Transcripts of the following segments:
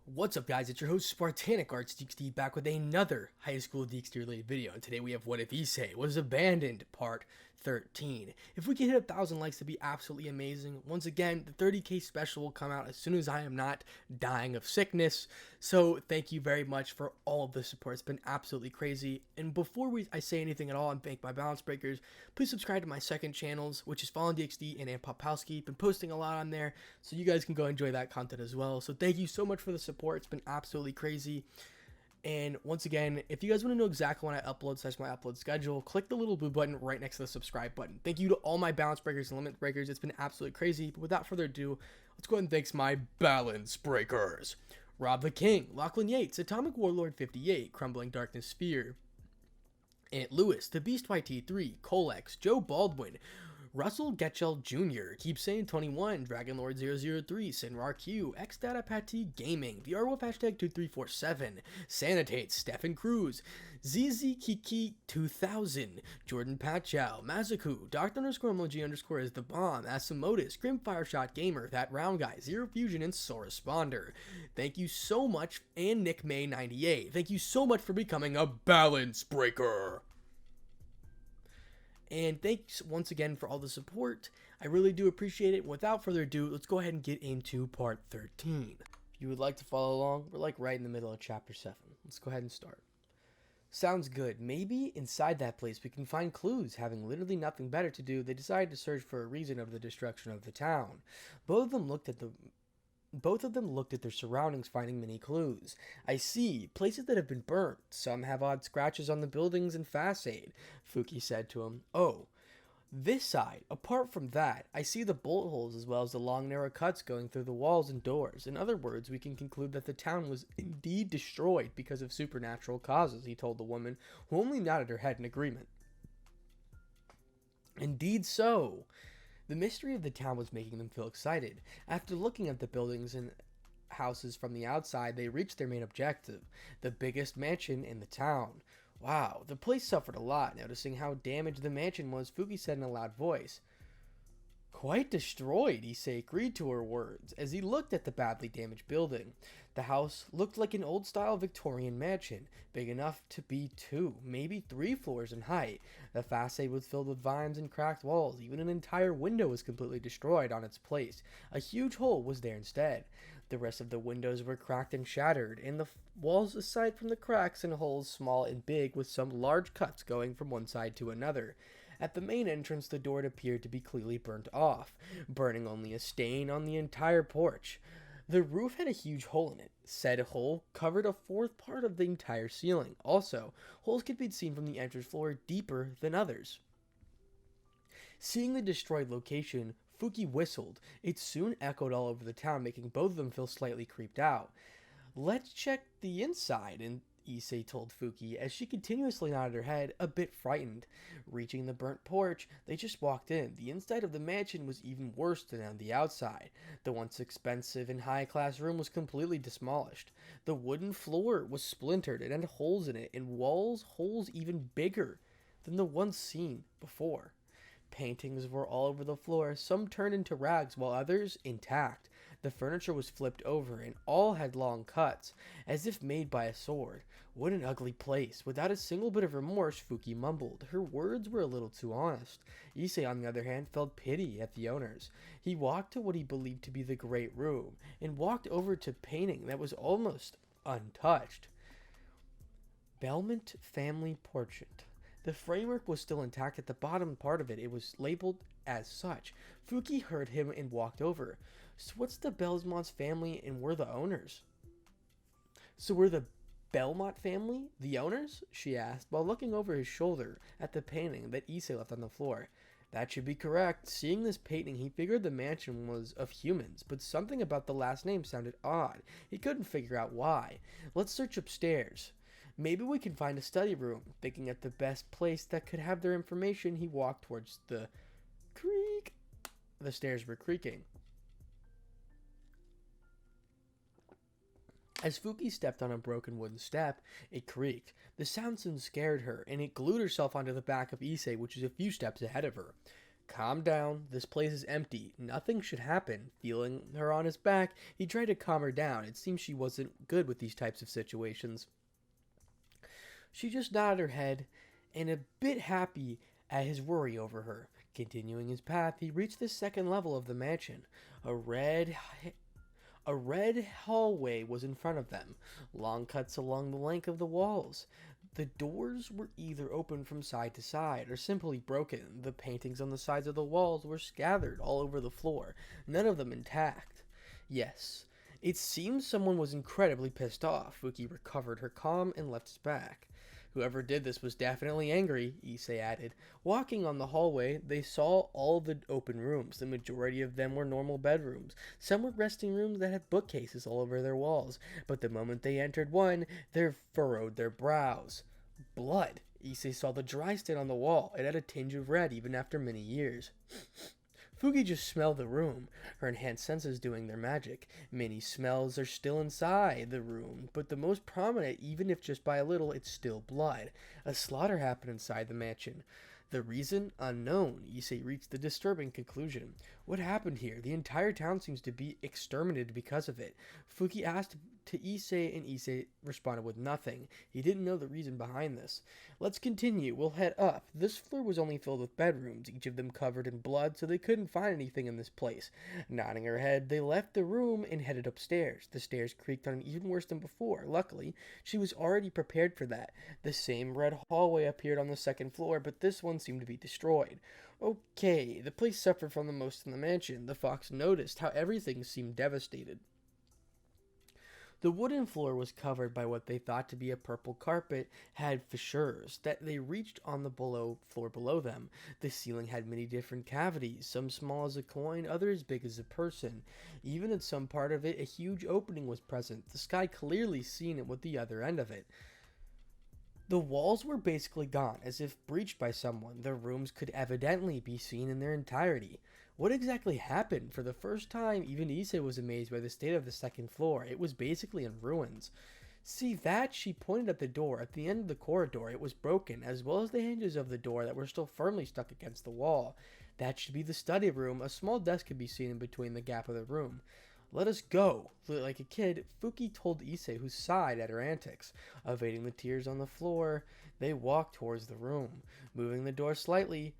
What's up, guys? It's your host Spartanic Arts DxD back with another high school DxD related video, and today we have What If Issei Was Abandoned Part 13. If we can hit 1,000 likes, that'd be absolutely amazing. Once again, the 30k special will come out as soon as I am not dying of sickness, so thank you very much for all of the support. It's been absolutely crazy. And before I say anything at all and thank my balance breakers, please subscribe to my second channels, which is Fallen DxD and Popowski. Been posting a lot on there, so you guys can go enjoy that content as well. So thank you so much for the support. It's been absolutely crazy. And once again, if you guys want to know exactly when I upload, such my upload schedule, click the little blue button right next to the subscribe button. Thank you to all my balance breakers and limit breakers. It's been absolutely crazy. But without further ado, let's go ahead and thank my balance breakers. Rob the King, Lachlan Yates, Atomic Warlord 58, Crumbling Darkness Sphere, Aunt Lewis, The Beast YT3, Colex, Joe Baldwin, Russell Getchell Jr., Keep Saying 21, Dragonlord 003, Sinrar Q, Xdata Patti Gaming, VRWolf hashtag 2347, Sanitate, Stefan Cruz, ZZ Kiki 2000, Jordan Patchow, Mazaku, Dr. Emoji is the bomb, Asimodus, Grim Fireshot Gamer, That Round Guy, Zero Fusion, and Soul Responder. Thank you so much, and Nick May 98. Thank you so much for becoming a balance breaker. And thanks once again for all the support. I really do appreciate it. Without further ado, let's go ahead and get into part 13. If you would like to follow along, we're like right in the middle of chapter 7. Let's go ahead and start. Sounds good. Maybe inside that place we can find clues. Having literally nothing better to do, they decided to search for a reason of the destruction of the town. Both of them looked at their surroundings, finding many clues. I see. Places that have been burnt. Some have odd scratches on the buildings and facade, Fuki said to him. Oh, this side. Apart from that, I see the bolt holes as well as the long narrow cuts going through the walls and doors. In other words, we can conclude that the town was indeed destroyed because of supernatural causes, he told the woman, who only nodded her head in agreement. Indeed so. The mystery of the town was making them feel excited. After looking at the buildings and houses from the outside, they reached their main objective, the biggest mansion in the town. Wow, the place suffered a lot. Noticing how damaged the mansion was, Fuki said in a loud voice. Quite destroyed, Issei agreed to her words as he looked at the badly damaged building. The house looked like an old-style Victorian mansion, big enough to be 2, maybe 3 floors in height. The facade was filled with vines and cracked walls. Even an entire window was completely destroyed on its place. A huge hole was there instead. The rest of the windows were cracked and shattered, and the walls aside from the cracks and holes small and big with some large cuts going from one side to another. At the main entrance, the door appeared to be clearly burnt off, burning only a stain on the entire porch. The roof had a huge hole in it. Said hole covered a fourth part of the entire ceiling. Also, holes could be seen from the entrance floor deeper than others. Seeing the destroyed location, Fuki whistled. It soon echoed all over the town, making both of them feel slightly creeped out. Let's check the inside, and Issei told Fuki as she continuously nodded her head, a bit frightened. Reaching the burnt porch, they just walked in. The inside of the mansion was even worse than on the outside. The once expensive and high-class room was completely demolished. The wooden floor was splintered and had holes in it, and holes even bigger than the ones seen before. Paintings were all over the floor, some turned into rags while others intact. The furniture was flipped over and all had long cuts, as if made by a sword. What an ugly place. Without a single bit of remorse, Fuki mumbled. Her words were a little too honest. Issei, on the other hand, felt pity at the owners. He walked to what he believed to be the great room, and walked over to painting that was almost untouched. Belmont Family Portrait. The framework was still intact. At the bottom part of it, it was labeled as such. Fuki heard him and walked over. So what's the Belmont family and we're the owners? So we're the Belmont family, the owners? She asked, while looking over his shoulder at the painting that Issei left on the floor. That should be correct. Seeing this painting, he figured the mansion was of humans, but something about the last name sounded odd. He couldn't figure out why. Let's search upstairs. Maybe we can find a study room. Thinking at the best place that could have their information, he walked towards the creak. The stairs were creaking. As Fuki stepped on a broken wooden step, it creaked. The sound soon scared her, and it glued herself onto the back of Issei, which was a few steps ahead of her. Calm down. This place is empty. Nothing should happen. Feeling her on his back, he tried to calm her down. It seemed she wasn't good with these types of situations. She just nodded her head, and a bit happy at his worry over her. Continuing his path, he reached the second level of the mansion. A red a red hallway was in front of them, long cuts along the length of the walls. The doors were either open from side to side or simply broken. The paintings on the sides of the walls were scattered all over the floor, none of them intact. Yes, it seems someone was incredibly pissed off. Fuki recovered her calm and left his back. Whoever did this was definitely angry, Issei added. Walking on the hallway, they saw all the open rooms. The majority of them were normal bedrooms. Some were resting rooms that had bookcases all over their walls. But the moment they entered one, they furrowed their brows. Blood. Issei saw the dry stain on the wall. It had a tinge of red even after many years. Fuki just smelled the room, her enhanced senses doing their magic. Many smells are still inside the room, but the most prominent, even if just by a little, it's still blood. A slaughter happened inside the mansion. The reason? Unknown. Issei reached the disturbing conclusion. What happened here? The entire town seems to be exterminated because of it. Fuki asked to Issei, and Issei responded with nothing. He didn't know the reason behind this. Let's continue. We'll head up. This floor was only filled with bedrooms, each of them covered in blood, so they couldn't find anything in this place. Nodding her head, they left the room and headed upstairs. The stairs creaked on even worse than before. Luckily, she was already prepared for that. The same red hallway appeared on the second floor, but this one seemed to be destroyed. Okay, the place suffered from the most in the mansion. The fox noticed how everything seemed devastated. The wooden floor was covered by what they thought to be a purple carpet, had fissures that they reached on the floor below them. The ceiling had many different cavities, some small as a coin, others big as a person. Even in some part of it, a huge opening was present, the sky clearly seen at the other end of it. The walls were basically gone, as if breached by someone. The rooms could evidently be seen in their entirety. What exactly happened? For the first time, even Issei was amazed by the state of the second floor. It was basically in ruins. See that? She pointed at the door. At the end of the corridor, it was broken, as well as the hinges of the door that were still firmly stuck against the wall. That should be the study room. A small desk could be seen in between the gap of the room. Let us go. Like a kid, Fuki told Issei, who sighed at her antics. Evading the tears on the floor, they walked towards the room. Moving the door slightly,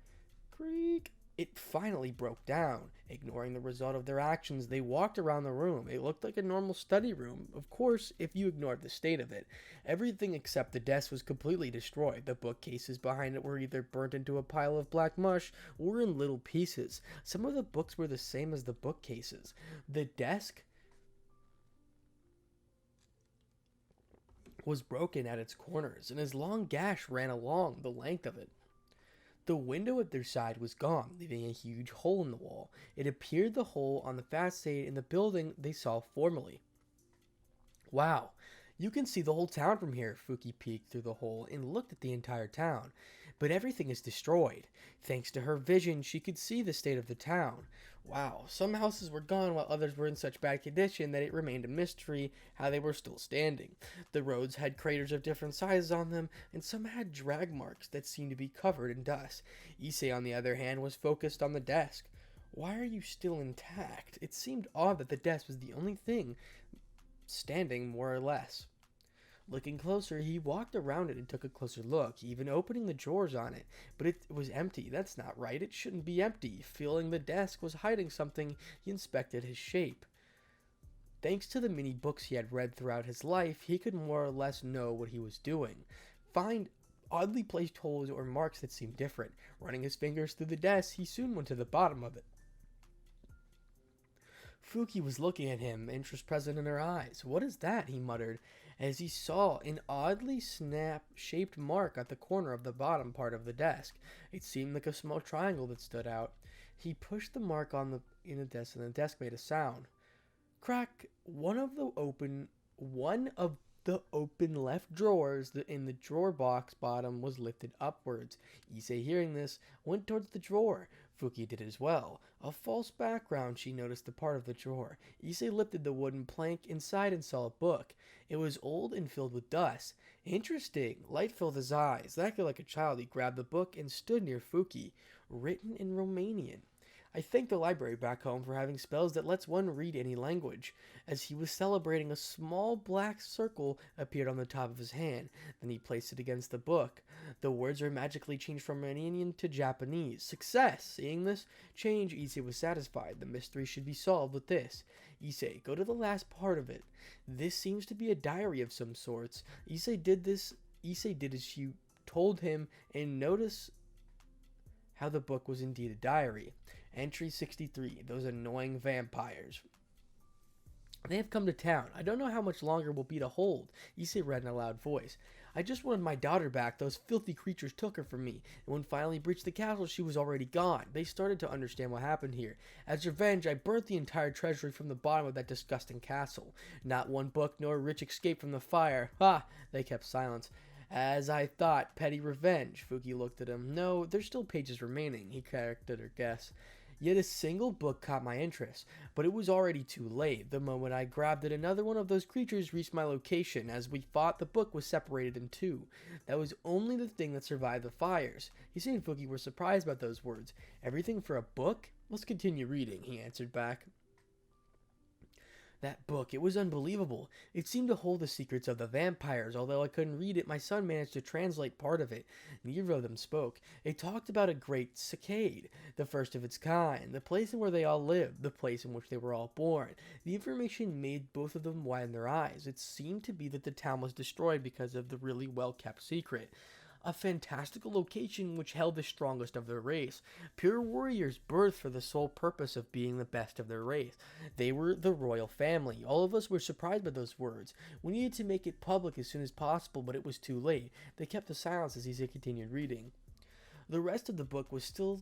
creak, it finally broke down. Ignoring the result of their actions, they walked around the room. It looked like a normal study room, of course, if you ignored the state of it. Everything except the desk was completely destroyed. The bookcases behind it were either burnt into a pile of black mush or in little pieces. Some of the books were the same as the bookcases. The desk was broken at its corners, and a long gash ran along the length of it. The window at their side was gone, leaving a huge hole in the wall. It appeared the hole on the facade in the building they saw formerly. Wow, you can see the whole town from here. Fuki peeked through the hole and looked at the entire town. But everything is destroyed. Thanks to her vision, she could see the state of the town. Wow, some houses were gone while others were in such bad condition that it remained a mystery how they were still standing. The roads had craters of different sizes on them, and some had drag marks that seemed to be covered in dust. Issei, on the other hand, was focused on the desk. Why are you still intact? It seemed odd that the desk was the only thing standing, more or less. Looking closer, he walked around it and took a closer look, even opening the drawers on it. But it was empty. That's not right. It shouldn't be empty. Feeling the desk was hiding something, he inspected his shape. Thanks to the many books he had read throughout his life, he could more or less know what he was doing. Find oddly placed holes or marks that seemed different. Running his fingers through the desk, he soon went to the bottom of it. Fuki was looking at him, interest present in her eyes. "What is that?" he muttered, as he saw an oddly snap-shaped mark at the corner of the bottom part of the desk. It seemed like a small triangle that stood out. He pushed the mark in the desk, and the desk made a sound. Crack! One of the open left drawers in the drawer box bottom was lifted upwards. Issei, hearing this, went towards the drawer. Fuki did as well. A false background, she noticed the part of the drawer. Issei lifted the wooden plank inside and saw a book. It was old and filled with dust. Interesting. Light filled his eyes. Acting like a child, he grabbed the book and stood near Fuki. written in Romanian. I thank the library back home for having spells that lets one read any language. As he was celebrating, a small black circle appeared on the top of his hand. Then he placed it against the book. The words were magically changed from Romanian to Japanese. Success! Seeing this change, Issei was satisfied. The mystery should be solved with this. Issei, go to the last part of it. This seems to be a diary of some sorts. Issei did as you told him, and notice how the book was indeed a diary. Entry 63. Those annoying vampires. They have come to town. I don't know how much longer will be to hold. Issei read in a loud voice. I just wanted my daughter back. Those filthy creatures took her from me. And when finally breached the castle, she was already gone. They started to understand what happened here. As revenge, I burnt the entire treasury from the bottom of that disgusting castle. Not one book nor a rich escaped from the fire. Ha! They kept silence. As I thought, petty revenge. Fuki looked at him. No, there's still pages remaining, he corrected her guess. Yet a single book caught my interest, but it was already too late. The moment I grabbed it, another one of those creatures reached my location. As we fought, the book was separated in two. That was only the thing that survived the fires. Issei and Fuki were surprised about those words. Everything for a book? Let's continue reading, he answered back. That book, it was unbelievable. It seemed to hold the secrets of the vampires. Although I couldn't read it, my son managed to translate part of it. Neither of them spoke. It talked about a great cicade, the first of its kind, the place in where they all lived, the place in which they were all born. The information made both of them widen their eyes. It seemed to be that the town was destroyed because of the really well-kept secret. A fantastical location which held the strongest of their race. Pure warriors birthed for the sole purpose of being the best of their race. They were the royal family. All of us were surprised by those words. We needed to make it public as soon as possible, but it was too late. They kept the silence as Issei continued reading. The rest of the book was still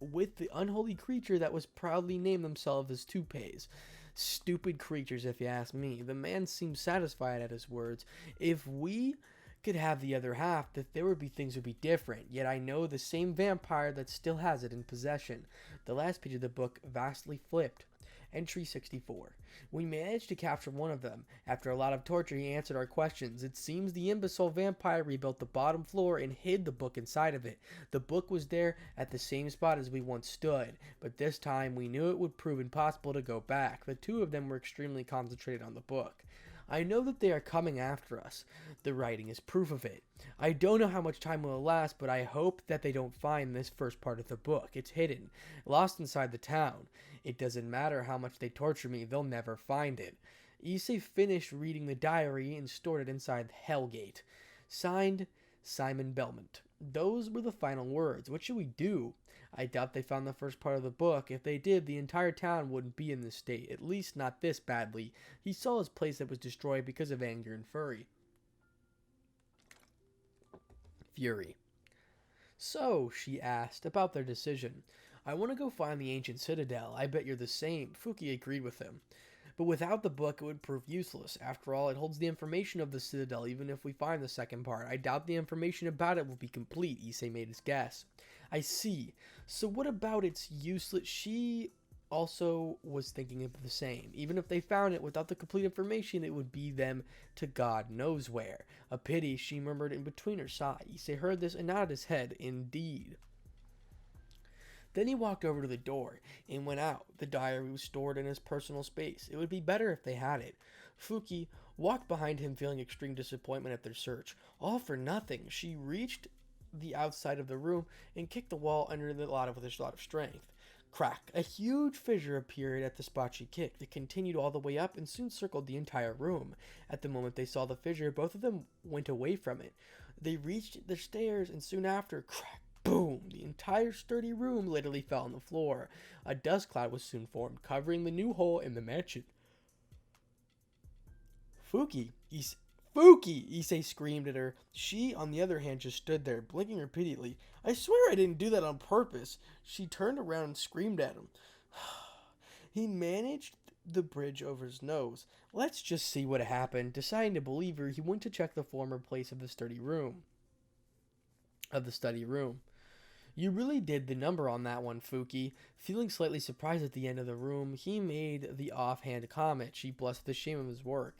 with the unholy creature that was proudly named themselves as toupees. Stupid creatures, if you ask me. The man seemed satisfied at his words. If we could have the other half, that there would be things would be different. Yet I know the same vampire that still has it in possession. The last page of the book vastly flipped. Entry 64. We managed to capture one of them. After a lot of torture, he answered our questions. It seems the imbecile vampire rebuilt the bottom floor and hid the book inside of it. The book was there at the same spot as we once stood, but this time we knew it would prove impossible to go back. The two of them were extremely concentrated on the book. I know that they are coming after us. The writing is proof of it. I don't know how much time will last, but I hope that they don't find this first part of the book. It's hidden, lost inside the town. It doesn't matter how much they torture me, they'll never find it. Issei finished reading the diary and stored it inside Hellgate. Signed, Simon Belmont. Those were the final words. What should we do? I doubt they found the first part of the book. If they did, the entire town wouldn't be in this state, at least not this badly. He saw his place that was destroyed because of anger and fury. So, she asked, about their decision. I want to go find the ancient citadel. I bet you're the same. Fuki agreed with him. But without the book, it would prove useless. After all, it holds the information of the citadel, even if we find the second part. I doubt the information about it will be complete, Issei made his guess. I see. So what about its useless? She also was thinking of the same. Even if they found it without the complete information, it would be them to God knows where. A pity, she murmured in between her sigh. Issei heard this and nodded his head. Indeed. Then he walked over to the door and went out. The diary was stored in his personal space. It would be better if they had it. Fuki walked behind him, feeling extreme disappointment at their search. All for nothing. She reached the outside of the room and kicked the wall under the lot with a lot of strength. Crack! A huge fissure appeared at the spot she kicked. It continued all the way up and soon circled the entire room. At the moment they saw the fissure, both of them went away from it. They reached the stairs and soon after, crack! Boom! The entire sturdy room literally fell on the floor. A dust cloud was soon formed, covering the new hole in the mansion. Fuki! Issei screamed at her. She, on the other hand, just stood there, blinking repeatedly. I swear I didn't do that on purpose. She turned around and screamed at him. He managed the bridge over his nose. Let's just see what happened. Deciding to believe her, he went to check the former place of the study room. You really did the number on that one, Fuki. Feeling slightly surprised at the end of the room, he made the offhand comment. She blessed the shame of his work.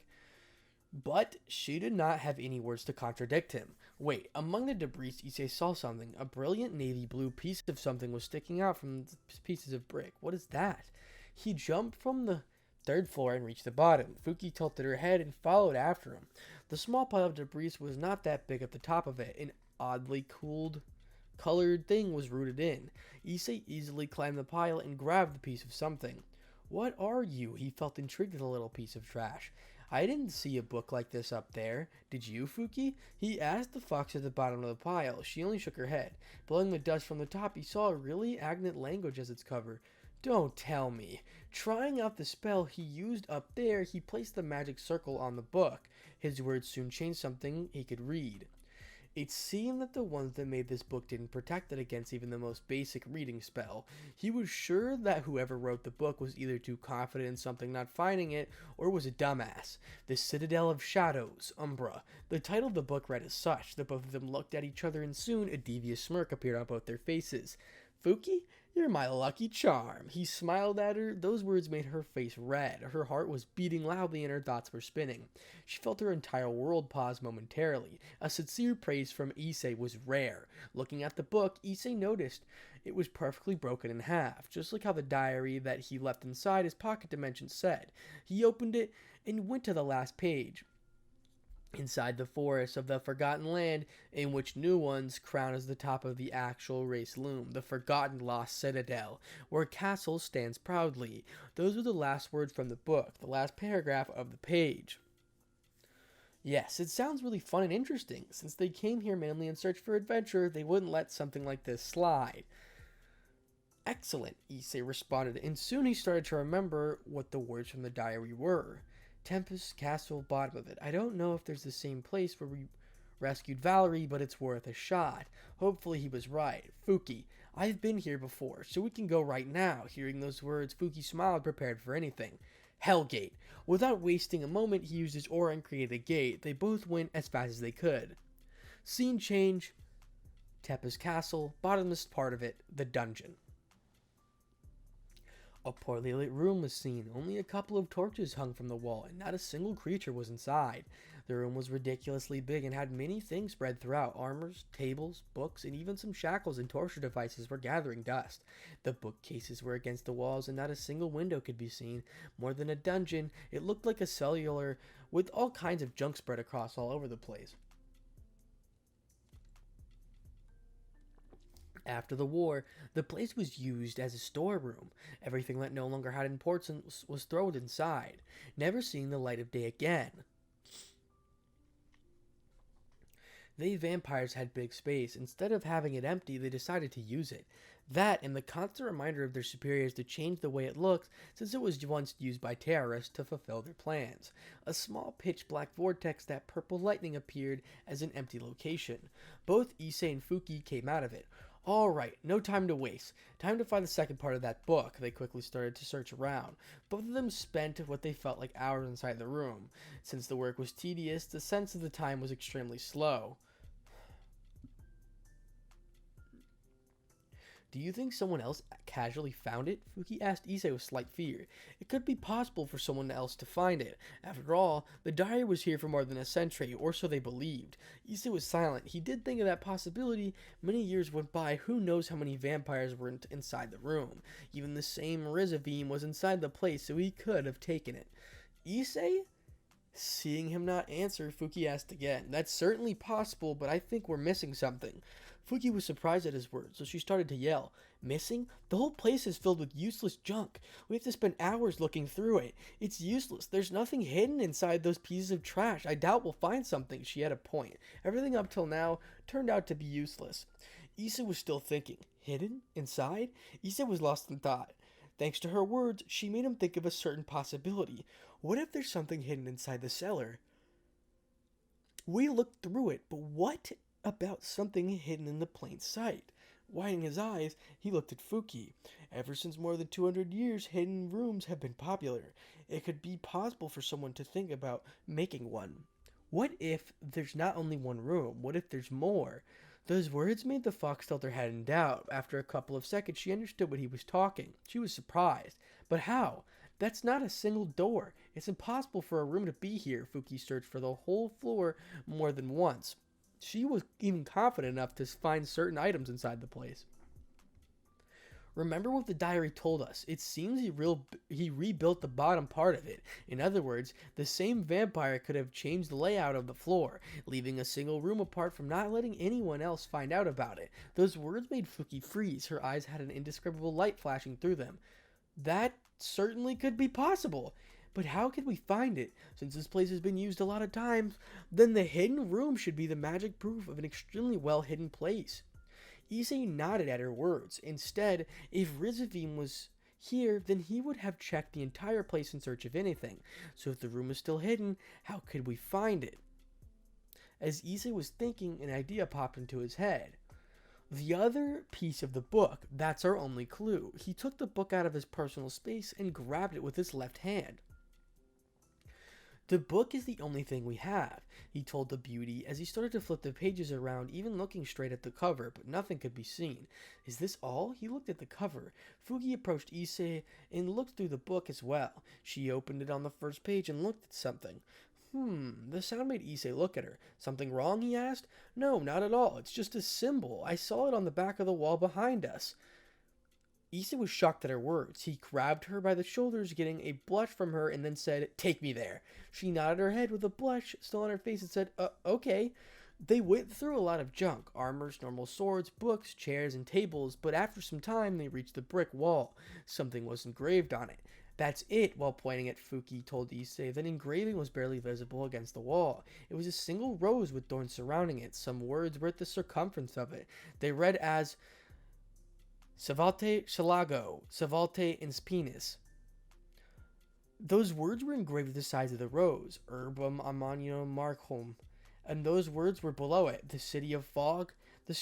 But she did not have any words to contradict him. Wait, among the debris, Issei saw something. A brilliant navy blue piece of something was sticking out from the pieces of brick. What is that? He jumped from the third floor and reached the bottom. Fuki tilted her head and followed after him. The small pile of debris was not that big at the top of it. An oddly colored thing was rooted in. Issei easily climbed the pile and grabbed the piece of something. What are you? He felt intrigued at the little piece of trash. I didn't see a book like this up there. Did you, Fuki? He asked the fox at the bottom of the pile. She only shook her head. Blowing the dust from the top, he saw a really agate language as its cover. Don't tell me. Trying out the spell he used up there, he placed the magic circle on the book. His words soon changed something he could read. It seemed that the ones that made this book didn't protect it against even the most basic reading spell. He was sure that whoever wrote the book was either too confident in something not finding it, or was a dumbass. The Citadel of Shadows, Umbra. The title of the book read as such. The both of them looked at each other, and soon a devious smirk appeared on both their faces. Fuki, you're my lucky charm. He smiled at her. Those words made her face red. Her heart was beating loudly and her thoughts were spinning. She felt her entire world pause momentarily. A sincere praise from Issei was rare. Looking at the book, Issei noticed it was perfectly broken in half, just like how the diary that he left inside his pocket dimension said. He opened it and went to the last page. Inside the forests of the Forgotten Land, in which new ones crown as the top of the actual race loom, the Forgotten Lost Citadel, where castle stands proudly. Those were the last words from the book, the last paragraph of the page. Yes, it sounds really fun and interesting. Since they came here mainly in search for adventure, they wouldn't let something like this slide. Excellent, Issei responded, and soon he started to remember what the words from the diary were. Tempest Castle, bottom of it. I don't know if there's the same place where we rescued Valerie, but it's worth a shot. Hopefully he was right. Fuki, I've been here before, so we can go right now. Hearing those words, Fuki smiled, prepared for anything. Hellgate. Without wasting a moment, he used his aura and created a gate. They both went as fast as they could. Scene change. Tempest Castle, bottomless part of it, the dungeon. A poorly lit room was seen. Only a couple of torches hung from the wall, and not a single creature was inside. The room was ridiculously big and had many things spread throughout. Armors, tables, books, and even some shackles and torture devices were gathering dust. The bookcases were against the walls, and not a single window could be seen. More than a dungeon, it looked like a cellular with all kinds of junk spread across all over the place. After the war, the place was used as a storeroom. Everything that no longer had importance was thrown inside, never seeing the light of day again. They vampires had big space. Instead of having it empty, they decided to use it. That and the constant reminder of their superiors to change the way it looks, since it was once used by terrorists to fulfill their plans. A small pitch-black vortex that purple lightning appeared as an empty location. Both Issei and Fuki came out of it. Alright, no time to waste. Time to find the second part of that book. They quickly started to search around. Both of them spent what they felt like hours inside the room. Since the work was tedious, the sense of the time was extremely slow. Do you think someone else casually found it? Fuki asked Issei with slight fear. It could be possible for someone else to find it. After all, the diary was here for more than a century, or so they believed. Issei was silent. He did think of that possibility. Many years went by. Who knows how many vampires were inside the room. Even the same Rizavim was inside the place, so he could have taken it. Issei? Seeing him not answer, Fuki asked again. That's certainly possible, but I think we're missing something. Fuki was surprised at his words, so she started to yell. Missing? The whole place is filled with useless junk. We have to spend hours looking through it. It's useless. There's nothing hidden inside those pieces of trash. I doubt we'll find something. She had a point. Everything up till now turned out to be useless. Issei was still thinking. Hidden? Inside? Issei was lost in thought. Thanks to her words, she made him think of a certain possibility. What if there's something hidden inside the cellar? We looked through it, but what about something hidden in the plain sight? Widening his eyes, he looked at Fuki. Ever since more than 200 years, hidden rooms have been popular. It could be possible for someone to think about making one. What if there's not only one room? What if there's more? Those words made the fox tilt her head in doubt. After a couple of seconds, she understood what he was talking. She was surprised. But how? That's not a single door. It's impossible for a room to be here. Fuki searched for the whole floor more than once. She was even confident enough to find certain items inside the place. Remember what the diary told us. It seems he rebuilt the bottom part of it. In other words, the same vampire could have changed the layout of the floor, leaving a single room apart from not letting anyone else find out about it. Those words made Fuki freeze. Her eyes had an indescribable light flashing through them. That certainly could be possible. But how could we find it? Since this place has been used a lot of times, then the hidden room should be the magic proof of an extremely well hidden place. Issei nodded at her words. Instead, if Rizavine was here, then he would have checked the entire place in search of anything. So if the room is still hidden, how could we find it? As Issei was thinking, an idea popped into his head. The other piece of the book, that's our only clue. He took the book out of his personal space and grabbed it with his left hand. The book is the only thing we have, he told the beauty as he started to flip the pages around, even looking straight at the cover, but nothing could be seen. Is this all? He looked at the cover. Fuki approached Issei and looked through the book as well. She opened it on the first page and looked at something. The sound made Issei look at her. Something wrong, he asked. No, not at all. It's just a symbol. I saw it on the back of the wall behind us. Issei was shocked at her words. He grabbed her by the shoulders, getting a blush from her, and then said, "Take me there." She nodded her head with a blush still on her face and said, okay. They went through a lot of junk, armors, normal swords, books, chairs, and tables, but after some time they reached the brick wall. Something was engraved on it. That's it, while pointing at Fuki told Issei. That engraving was barely visible against the wall. It was a single rose with thorns surrounding it. Some words were at the circumference of it. They read as Salvate Shalago, Salvate in Spinis. Those words were engraved at the sides of the rose, Urbum Amanio Marchum, and those words were below it, the city of fog, the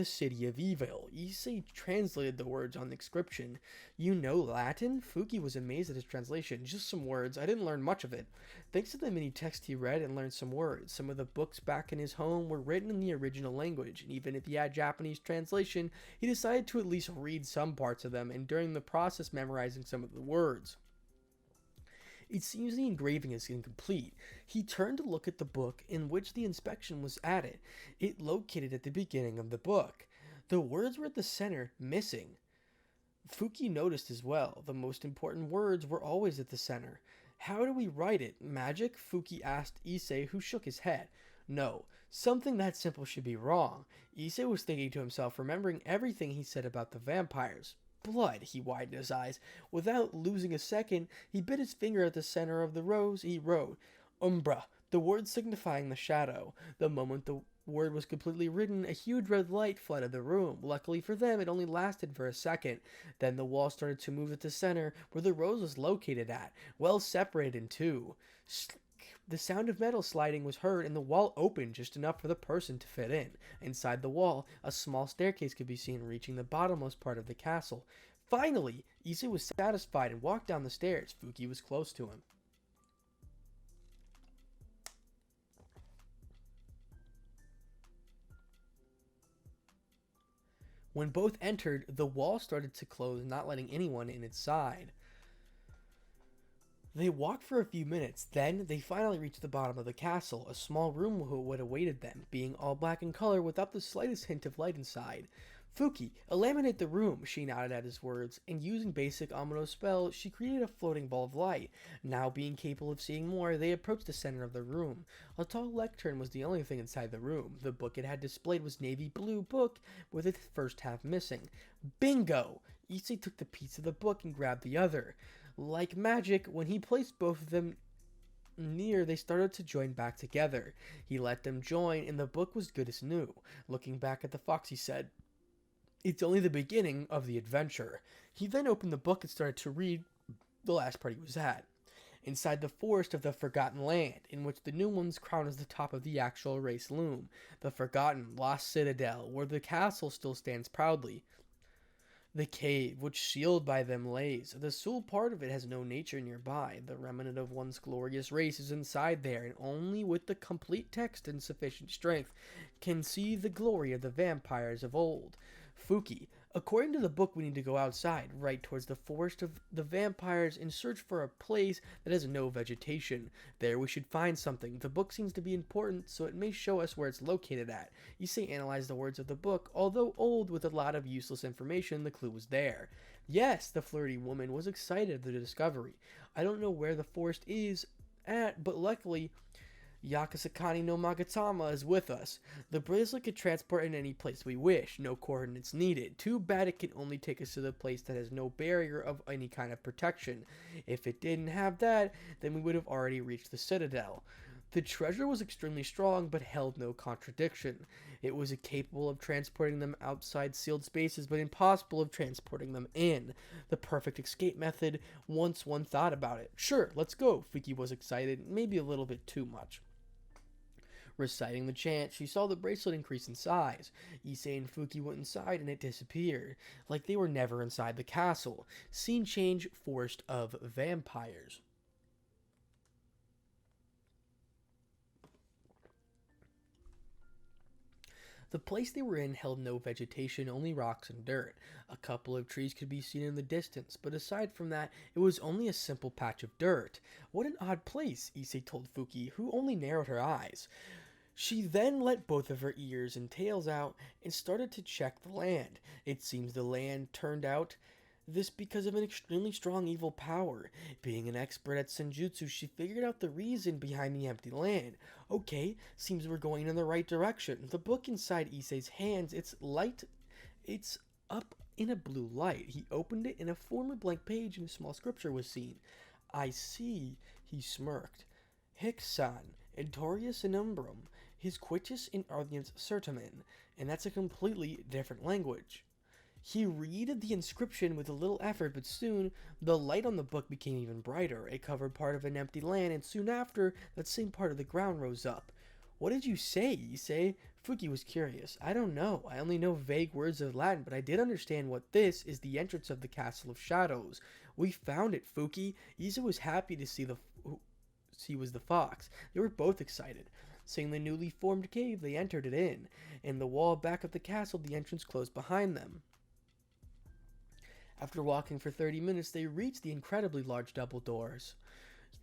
city of evil. Issei translated the words on the inscription. You know Latin? Fuki was amazed at his translation. Just some words. I didn't learn much of it. Thanks to the mini text he read and learned some words. Some of the books back in his home were written in the original language, and even if he had Japanese translation, he decided to at least read some parts of them, and during the process memorizing some of the words. It seems the engraving is incomplete. He turned to look at the book in which the inspection was added. It located at the beginning of the book. The words were at the center, missing. Fuki noticed as well. The most important words were always at the center. How do we write it? Magic? Fuki asked Issei, who shook his head. No, something that simple should be wrong. Issei was thinking to himself, remembering everything he said about the vampires. Blood, he widened his eyes. Without losing a second, he bit his finger at the center of the rose. He wrote, Umbra, the word signifying the shadow. The moment the word was completely written, a huge red light flooded the room. Luckily for them, it only lasted for a second. Then the wall started to move at the center, where the rose was located at, well separated in two. The sound of metal sliding was heard, and the wall opened just enough for the person to fit in. Inside the wall, a small staircase could be seen reaching the bottommost part of the castle. Finally, Issei was satisfied and walked down the stairs. Fuki was close to him. When both entered, the wall started to close, not letting anyone in its side. They walked for a few minutes, then they finally reached the bottom of the castle. A small room would awaited them, being all black in color without the slightest hint of light inside. Fuki, illuminate the room, she nodded at his words, and using basic Amuro spell, she created a floating ball of light. Now being capable of seeing more, they approached the center of the room. A tall lectern was the only thing inside the room. The book it had displayed was navy blue book, with its first half missing. Bingo! Issei took the piece of the book and grabbed the other. Like magic, when he placed both of them near, they started to join back together. He let them join, and the book was good as new. Looking back at the fox, he said, It's only the beginning of the adventure. He then opened the book and started to read the last part he was at. Inside the forest of the Forgotten Land, in which the new one's crown is the top of the actual race loom. The Forgotten, lost citadel, where the castle still stands proudly. The cave, which sealed by them lays. The sole part of it has no nature nearby. The remnant of one's glorious race is inside there, and only with the complete text and sufficient strength can see the glory of the vampires of old. Fuki, According to the book, we need to go outside, right towards the forest of the vampires, and search for a place that has no vegetation. There we should find something. The book seems to be important, so it may show us where it's located at. Issei analyzed the words of the book. Although old with a lot of useless information, the clue was there. Yes, the flirty woman was excited at the discovery. I don't know where the forest is at, but luckily Yakasakani no Magatama is with us. The bracelet could transport in any place we wish, no coordinates needed. Too bad it can only take us to the place that has no barrier of any kind of protection. If it didn't have that, then we would have already reached the citadel. The treasure was extremely strong, but held no contradiction. It was capable of transporting them outside sealed spaces, but impossible of transporting them in. The perfect escape method once one thought about it. Sure, let's go. Fuki was excited, maybe a little bit too much. Reciting the chant, she saw the bracelet increase in size. Issei and Fuki went inside and it disappeared, like they were never inside the castle. Scene change, forest of vampires. The place they were in held no vegetation, only rocks and dirt. A couple of trees could be seen in the distance, but aside from that, it was only a simple patch of dirt. What an odd place, Issei told Fuki, who only narrowed her eyes. She then let both of her ears and tails out and started to check the land. It seems the land turned out this because of an extremely strong evil power. Being an expert at senjutsu, she figured out the reason behind the empty land. Okay, seems we're going in the right direction. The book inside Issei's hands, it's up in a blue light. He opened it and a former blank page and a small scripture was seen. I see, he smirked. Hic-san, Entorius in Umbrum, his quitus in audience certamen, and that's a completely different language. He read the inscription with a little effort, but soon the light on the book became even brighter. It covered part of an empty land, and soon after, that same part of the ground rose up. What did you say, Issei? Fuki was curious. I don't know. I only know vague words of Latin, but I did understand what this is the entrance of the Castle of Shadows. We found it, Fuki. Issei was happy to see he was the fox. They were both excited. Seeing the newly formed cave, they entered it in. In the wall back of the castle, the entrance closed behind them. After walking for 30 minutes, they reached the incredibly large double doors.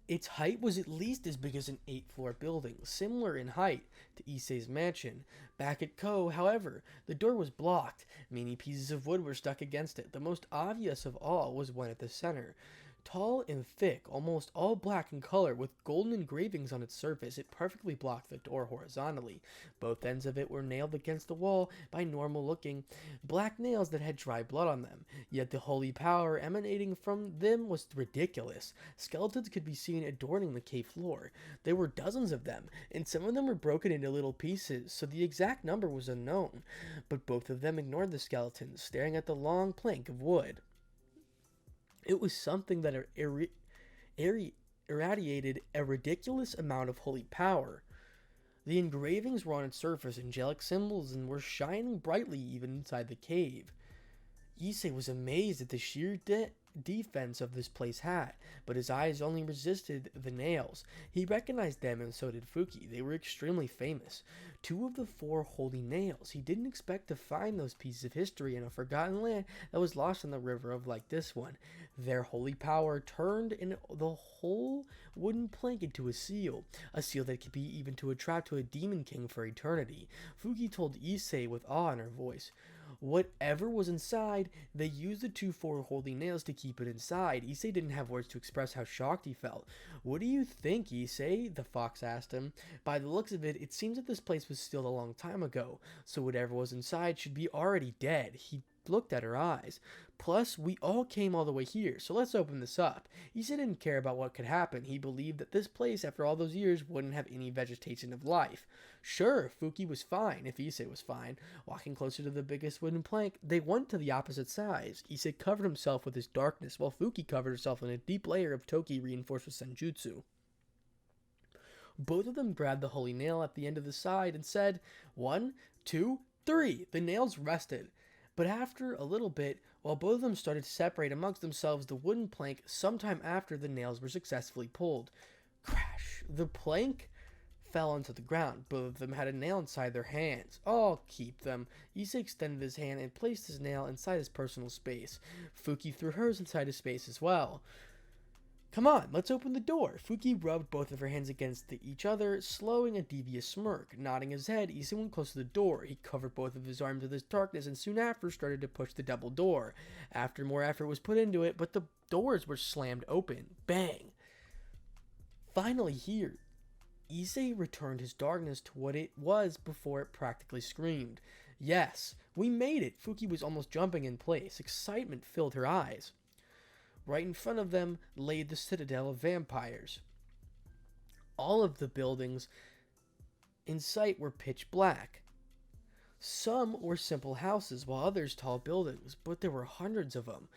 Its height was at least as big as an 8-floor building, similar in height to Issei's mansion. Back at Ko, however, the door was blocked. Many pieces of wood were stuck against it. The most obvious of all was one at the center. Tall and thick, almost all black in color, with golden engravings on its surface, it perfectly blocked the door horizontally. Both ends of it were nailed against the wall by normal-looking black nails that had dry blood on them, yet the holy power emanating from them was ridiculous. Skeletons could be seen adorning the cave floor. There were dozens of them, and some of them were broken into little pieces, so the exact number was unknown. But both of them ignored the skeletons, staring at the long plank of wood. It was something that irradiated a ridiculous amount of holy power. The engravings were on its surface angelic symbols and were shining brightly even inside the cave. Issei was amazed at the sheer defense of this place had, but his eyes only resisted the nails. He recognized them, and so did Fuki. They were extremely famous. 2 of the 4 holy nails. He didn't expect to find those pieces of history in a forgotten land that was lost in the river of like this one. Their holy power turned in the whole wooden plank into a seal that could be even to attract to a demon king for eternity. Fuki told Issei with awe in her voice. Whatever was inside, they used the 2 holy nails to keep it inside. Issei didn't have words to express how shocked he felt. What do you think, Issei? The fox asked him. By the looks of it, it seems that this place was sealed a long time ago, so whatever was inside should be already dead. He looked at her eyes. Plus, we all came all the way here, so let's open this up. Issei didn't care about what could happen. He believed that this place, after all those years, wouldn't have any vegetation of life. Sure, Fuki was fine, if Issei was fine. Walking closer to the biggest wooden plank, they went to the opposite sides. Issei covered himself with his darkness, while Fuki covered herself in a deep layer of Toki reinforced with senjutsu. Both of them grabbed the holy nail at the end of the side and said, 1, 2, 3. The nails rested. But after a little bit, while both of them started to separate amongst themselves, the wooden plank, sometime after the nails were successfully pulled. Crash! The plank fell onto the ground. Both of them had a nail inside their hands. "I'll keep them." Issei extended his hand and placed his nail inside his personal space. Fuki threw hers inside his space as well. "Come on, let's open the door." Fuki rubbed both of her hands against each other, slowing a devious smirk. Nodding his head, Issei went close to the door. He covered both of his arms with his darkness and soon after started to push the double door. After more effort was put into it, but the doors were slammed open. Bang! Finally here, Issei returned his darkness to what it was before it practically screamed. "Yes, we made it!" Fuki was almost jumping in place. Excitement filled her eyes. Right in front of them lay the citadel of vampires. All of the buildings in sight were pitch black. Some were simple houses, while others tall buildings, but there were hundreds of them.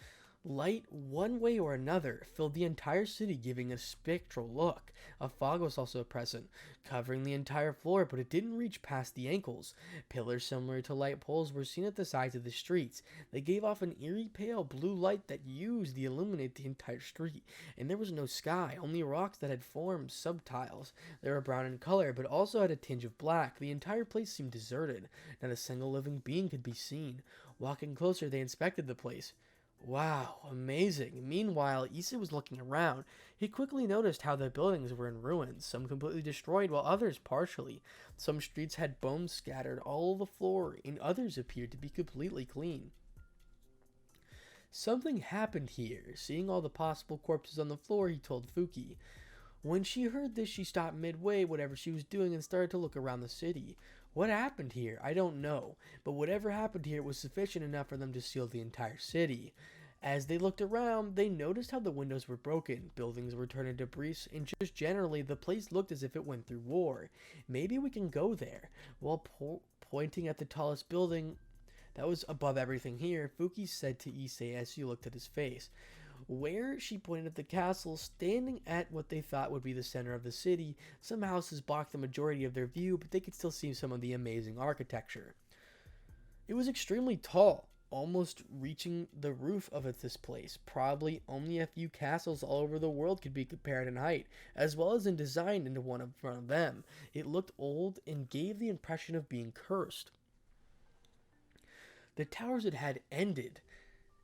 Light, one way or another, filled the entire city, giving a spectral look. A fog was also present, covering the entire floor, but it didn't reach past the ankles. Pillars similar to light poles were seen at the sides of the streets. They gave off an eerie pale blue light that used to illuminate the entire street. And there was no sky, only rocks that had formed subtiles. They were brown in color, but also had a tinge of black. The entire place seemed deserted. Not a single living being could be seen. Walking closer, they inspected the place. "Wow, amazing." Meanwhile, Issei was looking around. He quickly noticed how the buildings were in ruins, some completely destroyed while others partially. Some streets had bones scattered all over the floor, and others appeared to be completely clean. Something happened here. Seeing all the possible corpses on the floor, he told Fuki. When she heard this, she stopped midway whatever she was doing and started to look around the city. "What happened here? I don't know, but whatever happened here was sufficient enough for them to seal the entire city." As they looked around, they noticed how the windows were broken, buildings were turned into debris, and just generally, the place looked as if it went through war. "Maybe we can go there." While pointing at the tallest building that was above everything here, Fuki said to Issei as she looked at his face. Where she pointed at the castle, standing at what they thought would be the center of the city. Some houses blocked the majority of their view, but they could still see some of the amazing architecture. It was extremely tall, almost reaching the roof of this place. Probably only a few castles all over the world could be compared in height, as well as in design, into one in front of them. It looked old and gave the impression of being cursed. The towers had ended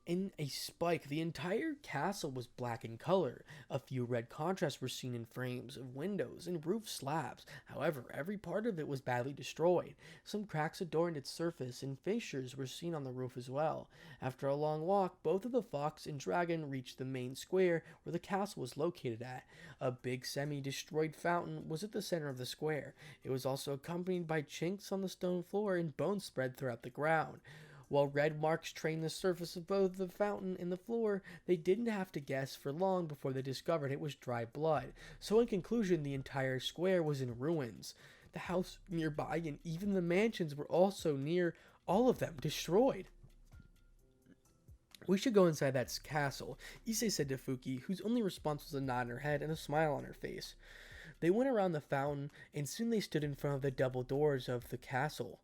in a spike. The entire castle was black in color. A few red contrasts were seen in frames of windows and roof slabs. However, every part of it was badly destroyed. Some cracks adorned its surface, and fissures were seen on the roof as well. After a long walk, both of the fox and dragon reached the main square where the castle was located at. A big semi-destroyed fountain was at the center of the square. It was also accompanied by chinks on the stone floor and bones spread throughout the ground. While red marks trained the surface of both the fountain and the floor, they didn't have to guess for long before they discovered it was dry blood. So in conclusion, the entire square was in ruins. The house nearby and even the mansions were also near, all of them destroyed. "We should go inside that castle," Issei said to Fuki, whose only response was a nod in her head and a smile on her face. They went around the fountain, and soon they stood in front of the double doors of the castle.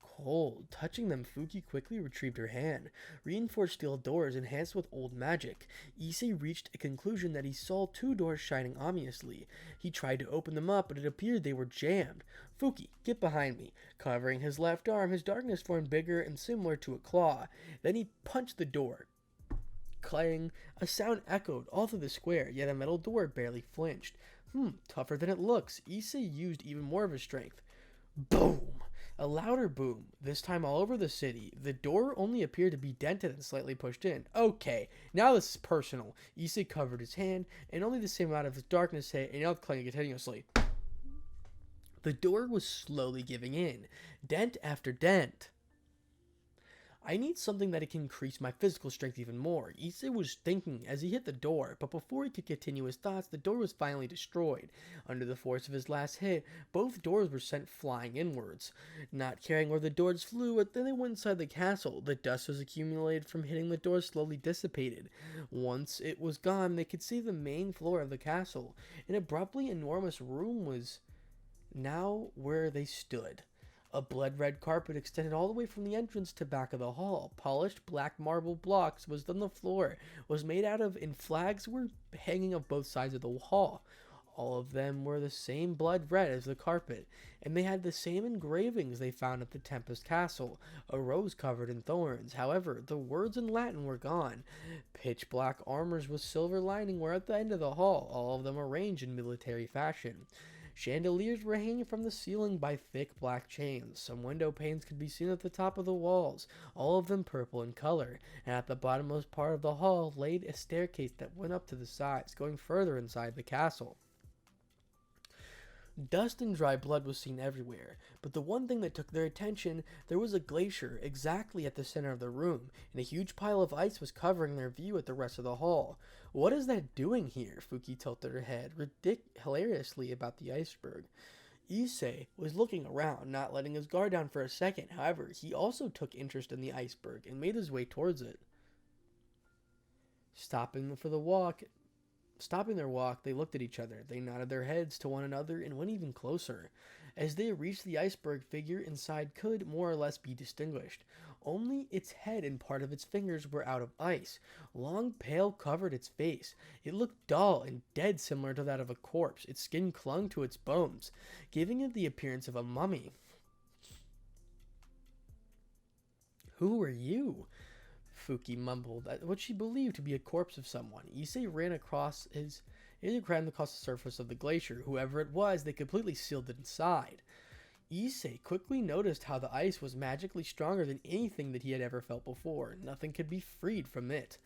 Cold. Touching them, Fuki quickly retrieved her hand. Reinforced steel doors enhanced with old magic. Issei reached a conclusion that he saw two doors shining ominously. He tried to open them up, but it appeared they were jammed. "Fuki, get behind me." Covering his left arm, his darkness formed bigger and similar to a claw. Then he punched the door. Clang! A sound echoed all through the square, yet a metal door barely flinched. Tougher than it looks. Issei used even more of his strength. Boom! A louder boom, this time all over the city. The door only appeared to be dented and slightly pushed in. "Okay, now this is personal." Issei covered his hand, and only the same amount of his darkness hit, and yelled, clanging continuously. The door was slowly giving in, dent after dent. "I need something that can increase my physical strength even more," Issei was thinking as he hit the door, but before he could continue his thoughts, the door was finally destroyed. Under the force of his last hit, both doors were sent flying inwards. Not caring where the doors flew, but then they went inside the castle. The dust was accumulated from hitting the door slowly dissipated. Once it was gone, they could see the main floor of the castle. An abruptly enormous room was now where they stood. A blood-red carpet extended all the way from the entrance to back of the hall. Polished black marble blocks was made out of, and flags were hanging on both sides of the hall. All of them were the same blood red as the carpet, and they had the same engravings they found at the Tempest Castle, a rose covered in thorns. However, the words in Latin were gone. Pitch black armors with silver lining were at the end of the hall, all of them arranged in military fashion. Chandeliers were hanging from the ceiling by thick black chains. Some window panes could be seen at the top of the walls, all of them purple in color, and at the bottommost part of the hall laid a staircase that went up to the sides, going further inside the castle. Dust and dry blood was seen everywhere, but the one thing that took their attention, there was a glacier exactly at the center of the room, and a huge pile of ice was covering their view at the rest of the hall. What is that doing here? Fuki tilted her head, hilariously about the iceberg. Issei was looking around, not letting his guard down for a second. However, he also took interest in the iceberg and made his way towards it. Stopping their walk, they looked at each other. They nodded their heads to one another and went even closer. As they reached the iceberg, figure inside could more or less be distinguished. Only its head and part of its fingers were out of ice. Long pale covered its face. It looked dull and dead, similar to that of a corpse. Its skin clung to its bones, giving it the appearance of a mummy. "Who are you?" Fuki mumbled at what she believed to be a corpse of someone. Issei ran across the surface of the glacier. Whoever it was, they completely sealed it inside. Issei quickly noticed how the ice was magically stronger than anything that he had ever felt before. Nothing could be freed from it.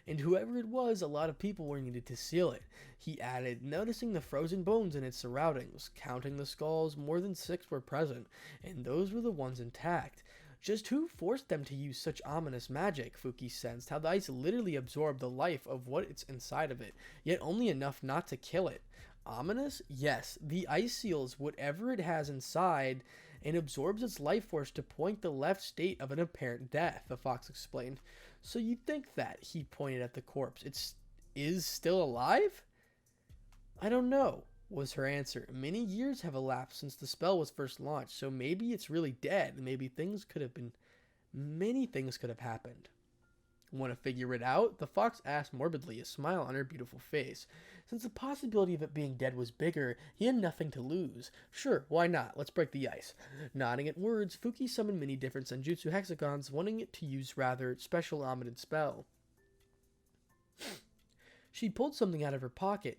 And whoever it was, a lot of people were needed to seal it. He added, noticing the frozen bones in its surroundings. Counting the skulls, more than 6 were present, and those were the ones intact. Just who forced them to use such ominous magic? Fuki sensed how the ice literally absorbed the life of what's inside of it, yet only enough not to kill it. Ominous? Yes, the ice seals whatever it has inside and absorbs its life force to point the left state of an apparent death, the fox explained. So you think that, he pointed at the corpse, is still alive? I don't know, was her answer. Many years have elapsed since the spell was first launched, so maybe it's really dead. Many things could have happened. Want to figure it out? The fox asked morbidly, a smile on her beautiful face. Since the possibility of it being dead was bigger, he had nothing to lose. Sure, why not? Let's break the ice. Nodding at words, Fuki summoned many different senjutsu hexagons, wanting it to use rather special ominous spell. She pulled something out of her pocket.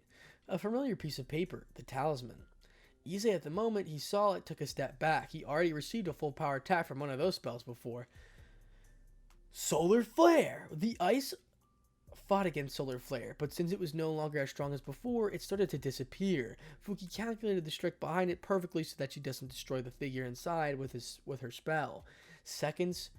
A familiar piece of paper, the talisman. Issei, at the moment he saw it, took a step back. He already received a full power attack from one of those spells before. Solar Flare! The ice fought against Solar Flare, but since it was no longer as strong as before, it started to disappear. Fuki calculated the strike behind it perfectly so that she doesn't destroy the figure inside with her spell. Seconds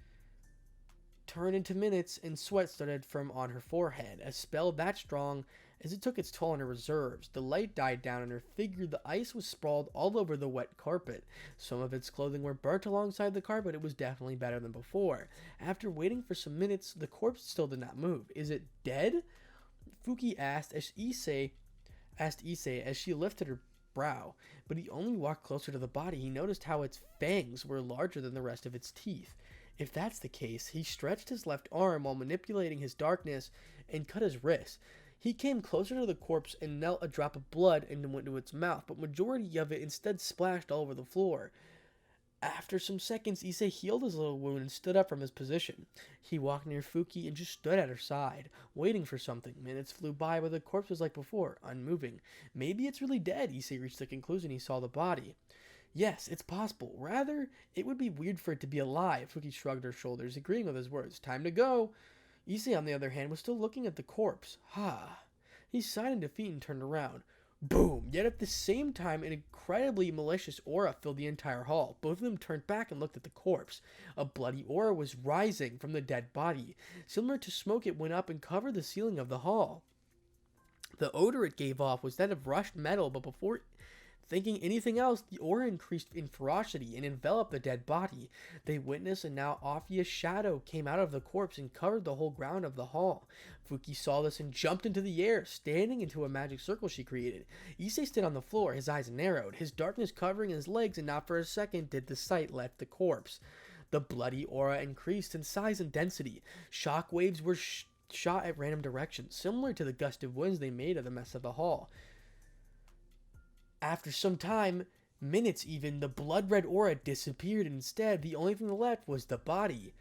turned into minutes, and sweat started from on her forehead. A spell that strong, as it took its toll on her reserves, the light died down and her figure. The ice was sprawled all over the wet carpet. Some of its clothing were burnt alongside the carpet. It was definitely better than before. After waiting for some minutes, the corpse still did not move. Is it dead? Fuki asked Issei as she lifted her brow, but he only walked closer to the body. He noticed how its fangs were larger than the rest of its teeth. If that's the case, he stretched his left arm while manipulating his darkness and cut his wrist. He came closer to the corpse and knelt a drop of blood into its mouth, but majority of it instead splashed all over the floor. After some seconds, Issei healed his little wound and stood up from his position. He walked near Fuki and just stood at her side, waiting for something. Minutes flew by, but the corpse was like before, unmoving. Maybe it's really dead, Issei reached the conclusion. He saw the body. Yes, it's possible. Rather, it would be weird for it to be alive. Fuki shrugged her shoulders, agreeing with his words. Time to go. Issei, on the other hand, was still looking at the corpse. He sighed in defeat and turned around. Boom! Yet at the same time, an incredibly malicious aura filled the entire hall. Both of them turned back and looked at the corpse. A bloody aura was rising from the dead body. Similar to smoke, it went up and covered the ceiling of the hall. The odor it gave off was that of rushed metal, but before thinking anything else, the aura increased in ferocity and enveloped the dead body. They witnessed a now obvious shadow came out of the corpse and covered the whole ground of the hall. Fuki saw this and jumped into the air, standing into a magic circle she created. Issei stood on the floor, his eyes narrowed, his darkness covering his legs, and not for a second did the sight left the corpse. The bloody aura increased in size and density. Shock waves were shot at random directions, similar to the gust of winds they made of the mess of the hall. After some time, minutes even, the blood-red aura disappeared, and instead the only thing left was the body.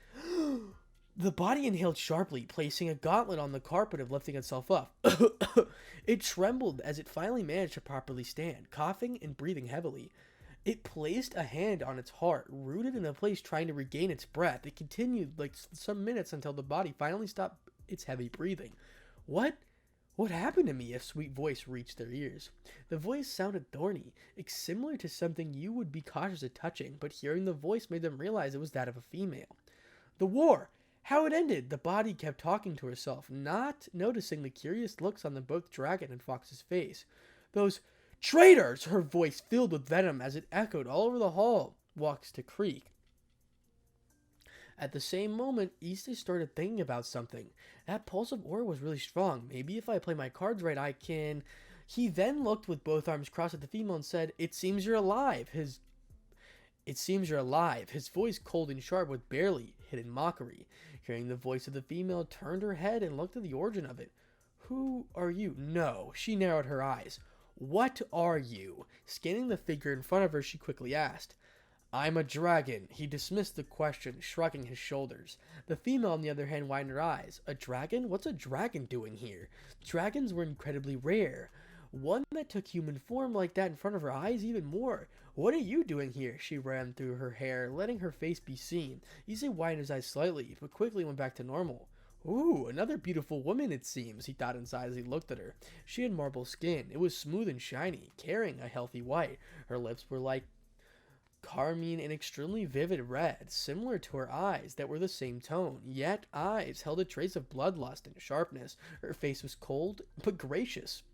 The body inhaled sharply, placing a gauntlet on the carpet and lifting itself up. It trembled as it finally managed to properly stand, coughing and breathing heavily. It placed a hand on its heart, rooted in a place trying to regain its breath. It continued like some minutes until the body finally stopped its heavy breathing. What? What happened to me? A sweet voice reached their ears. The voice sounded thorny, similar to something you would be cautious of touching, but hearing the voice made them realize it was that of a female. The war! How it ended! The body kept talking to herself, not noticing the curious looks on both Dragon and Fox's face. Those traitors! Her voice filled with venom as it echoed all over the hall. Walks to Creek. At the same moment, Issei started thinking about something. That pulse of aura was really strong. Maybe if I play my cards right, I can... He then looked with both arms crossed at the female and said, "It seems you're alive." It seems you're alive. His voice cold and sharp with barely hidden mockery. Hearing the voice of the female, turned her head and looked at the origin of it. Who are you? No. She narrowed her eyes. What are you? Scanning the figure in front of her, she quickly asked. I'm a dragon. He dismissed the question, shrugging his shoulders. The female, on the other hand, widened her eyes. A dragon? What's a dragon doing here? Dragons were incredibly rare. One that took human form like that in front of her eyes, even more. What are you doing here? She ran through her hair, letting her face be seen. Issei widened his eyes slightly, but quickly went back to normal. Ooh, another beautiful woman, it seems, he thought inside as he looked at her. She had marble skin. It was smooth and shiny, carrying a healthy white. Her lips were like carmine and extremely vivid red, similar to her eyes that were the same tone, yet eyes held a trace of bloodlust and sharpness. Her face was cold, but gracious.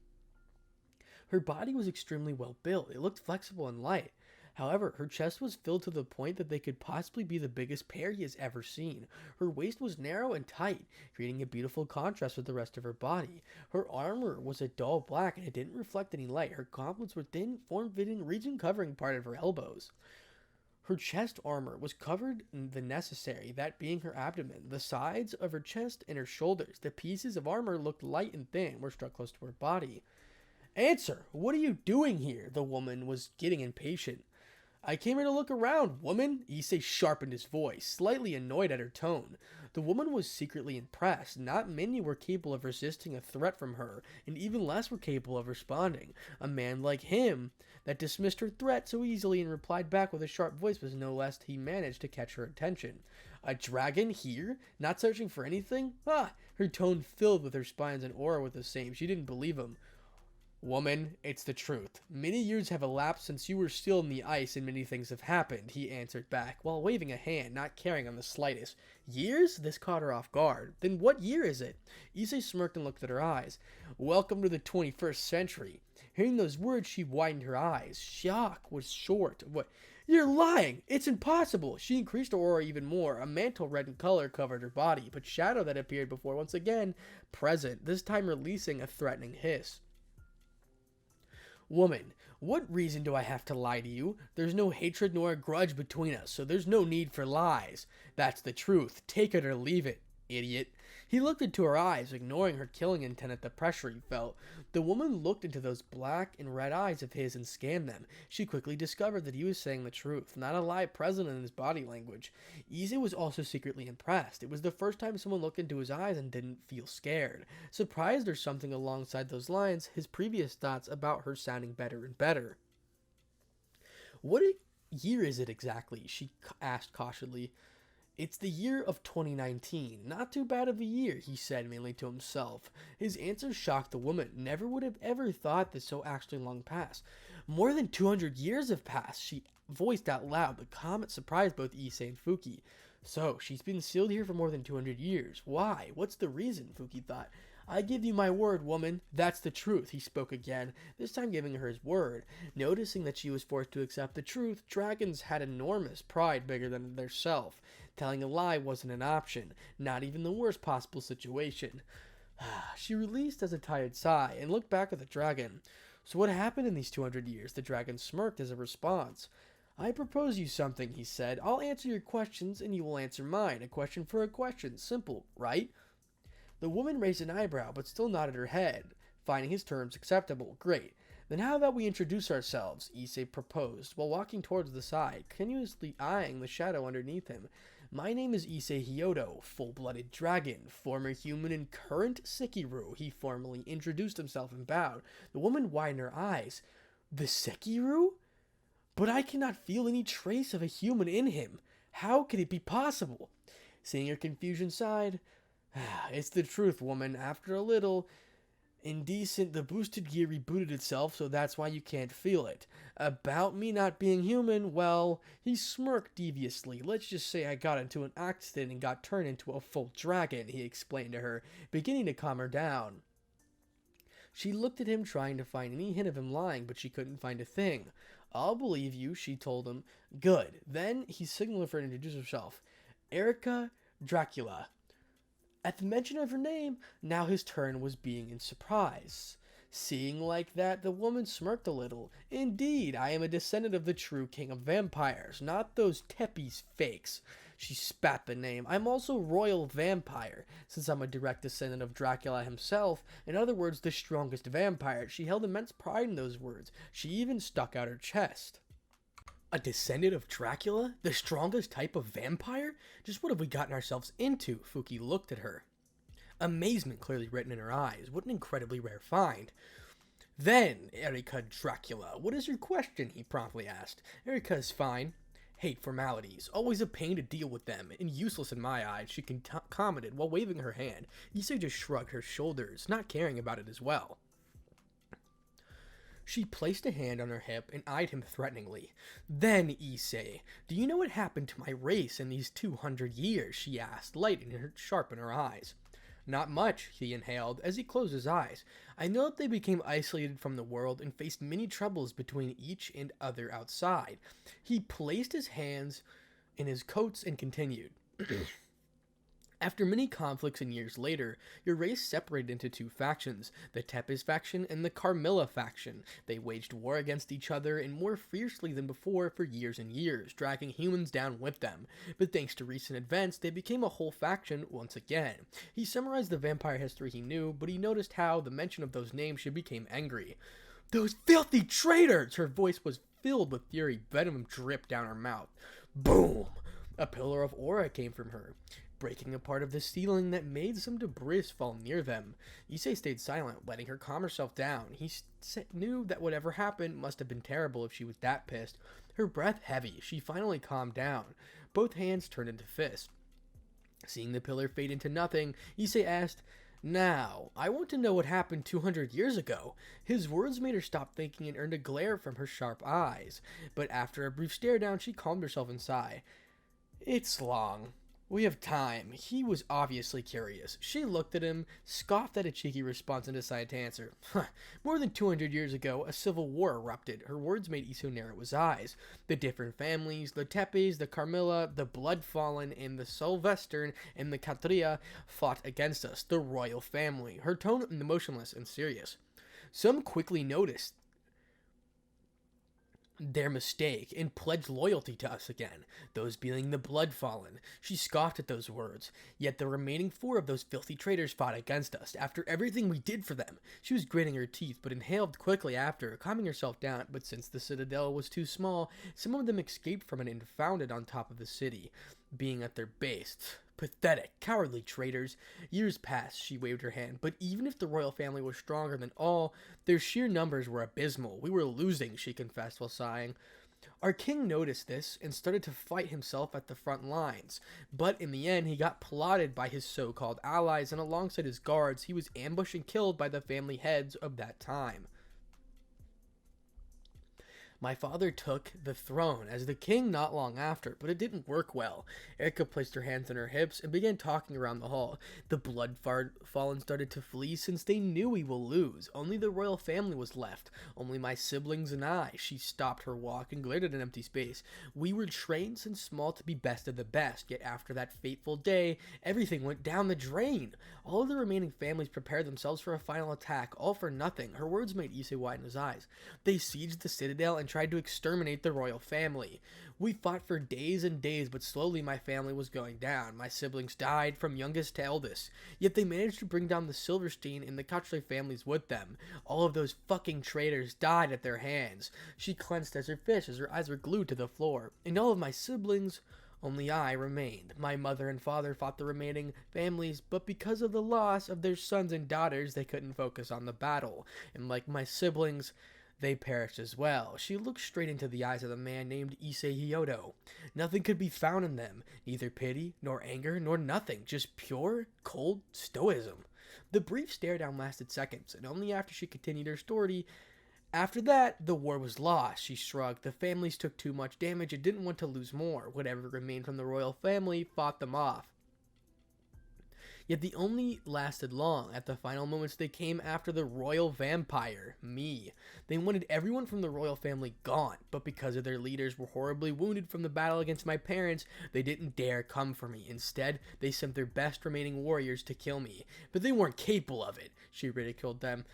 Her body was extremely well built. It looked flexible and light. However, her chest was filled to the point that they could possibly be the biggest pair he has ever seen. Her waist was narrow and tight, creating a beautiful contrast with the rest of her body. Her armor was a dull black and it didn't reflect any light. Her gauntlets were thin, form-fitting, region covering part of her elbows. Her chest armor was covered in the necessary, that being her abdomen. The sides of her chest and her shoulders, the pieces of armor looked light and thin, were struck close to her body. Answer! What are you doing here? The woman was getting impatient. I came here to look around, woman. Issei sharpened his voice, slightly annoyed at her tone. The woman was secretly impressed. Not many were capable of resisting a threat from her, and even less were capable of responding. A man like him that dismissed her threat so easily and replied back with a sharp voice was no less he managed to catch her attention. A dragon here? Not searching for anything? Ah! Her tone filled with her spines and aura with the same. She didn't believe him. Woman, it's the truth. Many years have elapsed since you were still in the ice and many things have happened, he answered back, while waving a hand, not caring on the slightest. Years? This caught her off guard. Then what year is it? Issei smirked and looked at her eyes. Welcome to the 21st century. Hearing those words, she widened her eyes. Shock was short. What? You're lying! It's impossible! She increased her aura even more. A mantle red in color covered her body, but shadow that appeared before once again present, this time releasing a threatening hiss. Woman, what reason do I have to lie to you? There's no hatred nor a grudge between us, so there's no need for lies. That's the truth. Take it or leave it, idiot. He looked into her eyes, ignoring her killing intent at the pressure he felt. The woman looked into those black and red eyes of his and scanned them. She quickly discovered that he was saying the truth, not a lie present in his body language. Issei was also secretly impressed. It was the first time someone looked into his eyes and didn't feel scared. Surprised or something alongside those lines, his previous thoughts about her sounding better and better. What year is it exactly? She asked cautiously. It's the year of 2019. Not too bad of a year, he said mainly to himself. His answer shocked the woman. Never would have ever thought this so actually long past. More than 200 years have passed, she voiced out loud. The comment surprised both Issei and Fuki. So, she's been sealed here for more than 200 years. Why? What's the reason? Fuki thought. I give you my word, woman. That's the truth, he spoke again, this time giving her his word. Noticing that she was forced to accept the truth, dragons had enormous pride bigger than their self. Telling a lie wasn't an option, not even the worst possible situation. She released as a tired sigh and looked back at the dragon. So what happened in these 200 years? The dragon smirked as a response. I propose you something, he said. I'll answer your questions and you will answer mine. A question for a question. Simple, right? The woman raised an eyebrow, but still nodded her head, finding his terms acceptable. Great. Then how about we introduce ourselves? Issei proposed, while walking towards the side, continuously eyeing the shadow underneath him. My name is Issei Hyodo, full-blooded dragon, former human and current Sekiru. He formally introduced himself and bowed. The woman widened her eyes. The Sekiru? But I cannot feel any trace of a human in him. How could it be possible? Seeing her confusion, sighed. It's the truth, woman. After a little indecent, the boosted gear rebooted itself, so that's why you can't feel it. About me not being human, well, he smirked deviously. Let's just say I got into an accident and got turned into a full dragon, he explained to her, beginning to calm her down. She looked at him, trying to find any hint of him lying, but she couldn't find a thing. I'll believe you, she told him. Good. Then he signaled for her to introduce herself. Erica Dracula. At the mention of her name, now his turn was being in surprise. Seeing like that, the woman smirked a little. Indeed, I am a descendant of the true king of vampires, not those Tepes fakes. She spat the name. I'm also royal vampire, since I'm a direct descendant of Dracula himself. In other words, the strongest vampire. She held immense pride in those words. She even stuck out her chest. A descendant of Dracula? The strongest type of vampire? Just what have we gotten ourselves into? Fuki looked at her. Amazement clearly written in her eyes. What an incredibly rare find. Then, Erica Dracula, what is your question? He promptly asked. Erica is fine. Hate formalities. Always a pain to deal with them, and useless in my eyes, she commented while waving her hand. Issei just shrugged her shoulders, not caring about it as well. She placed a hand on her hip and eyed him threateningly. Then, Issei, do you know what happened to my race in these 200 years? She asked, light and sharp in her eyes. Not much, he inhaled as he closed his eyes. I know that they became isolated from the world and faced many troubles between each and other outside. He placed his hands in his coats and continued. After many conflicts and years later, your race separated into two factions, the Tepes faction and the Carmilla faction. They waged war against each other and more fiercely than before for years and years, dragging humans down with them. But thanks to recent events, they became a whole faction once again. He summarized the vampire history he knew, but he noticed how the mention of those names she became angry. Those filthy traitors! Her voice was filled with fury. Venom dripped down her mouth. Boom! A pillar of aura came from her, breaking a part of the ceiling that made some debris fall near them. Issei stayed silent, letting her calm herself down. He knew that whatever happened must have been terrible if she was that pissed. Her breath heavy, she finally calmed down. Both hands turned into fists. Seeing the pillar fade into nothing, Issei asked, Now, I want to know what happened 200 years ago. His words made her stop thinking and earned a glare from her sharp eyes. But after a brief stare down, she calmed herself and sighed. It's long. We have time. He was obviously curious. She looked at him, scoffed at a cheeky response, and decided to answer. More than 200 years ago, a civil war erupted. Her words made Issei narrow his eyes. The different families, the Tepes, the Carmilla, the Bloodfallen, and the Sylvestern, and the Katria fought against us, the royal family. Her tone emotionless and serious. Some quickly noticed their mistake and pledged loyalty to us again, those being the Bloodfallen. She scoffed at those words. Yet the remaining 4 of those filthy traitors fought against us after everything we did for them. She was gritting her teeth but inhaled quickly after, calming herself down. But since the citadel was too small, some of them escaped from it and found it on top of the city, being at their base. Pathetic, cowardly traitors. Years passed, she waved her hand, but even if the royal family was stronger than all, their sheer numbers were abysmal. We were losing, she confessed while sighing. Our king noticed this and started to fight himself at the front lines, but in the end he got plotted by his so-called allies, and alongside his guards he was ambushed and killed by the family heads of that time. My father took the throne as the king not long after, but it didn't work well. Erica placed her hands on her hips and began talking around the hall. The Bloodfallen started to flee since they knew we will lose. Only the royal family was left. Only my siblings and I. She stopped her walk and glared at an empty space. We were trained since small to be best of the best, yet after that fateful day, everything went down the drain. All of the remaining families prepared themselves for a final attack, all for nothing. Her words made Issei widen his eyes. They sieged the citadel and and tried to exterminate the royal family. We fought for days and days, but slowly my family was going down. My siblings died from youngest to eldest, yet they managed to bring down the Silverstein and the Cotchley families with them. All of those fucking traitors died at their hands. She clenched as her fist as her eyes were glued to the floor. And all of my siblings, only I remained. My mother and father fought the remaining families, but because of the loss of their sons and daughters, they couldn't focus on the battle. And like my siblings, they perished as well. She looked straight into the eyes of the man named Issei Hyodo. Nothing could be found in them, neither pity, nor anger, nor nothing, just pure, cold stoicism. The brief stare down lasted seconds, and only after she continued her story, after that, the war was lost. She shrugged. The families took too much damage and didn't want to lose more. Whatever remained from the royal family fought them off. Yet they only lasted long. At the final moments, they came after the royal vampire, me. They wanted everyone from the royal family gone, but because of their leaders were horribly wounded from the battle against my parents, they didn't dare come for me. Instead, they sent their best remaining warriors to kill me. But they weren't capable of it, she ridiculed them.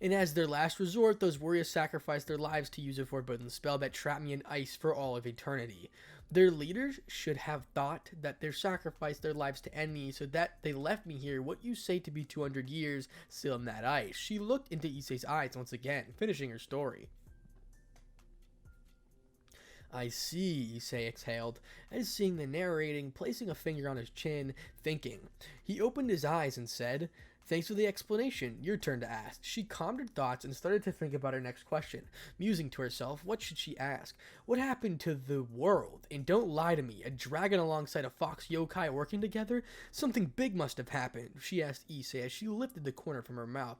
And as their last resort, those warriors sacrificed their lives to use a forbidden spell that trapped me in ice for all of eternity. Their leaders should have thought that they sacrificed their lives to end me, so that they left me here, what you say to be 200 years, still in that ice. She looked into Issei's eyes once again, finishing her story. I see, Issei exhaled, as seeing the narrating, placing a finger on his chin, thinking. He opened his eyes and said, "Thanks for the explanation. Your turn to ask." She calmed her thoughts and started to think about her next question, musing to herself, what should she ask? What happened to the world? And don't lie to me, a dragon alongside a fox yokai working together? Something big must have happened, she asked Issei as she lifted the corner from her mouth.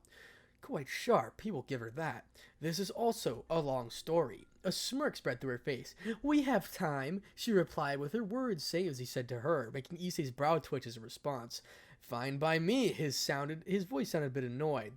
Quite sharp, he will give her that. This is also a long story. A smirk spread through her face. We have time, she replied with her words same as he said to her, making Issei's brow twitch as a response. Fine by me, his voice sounded a bit annoyed.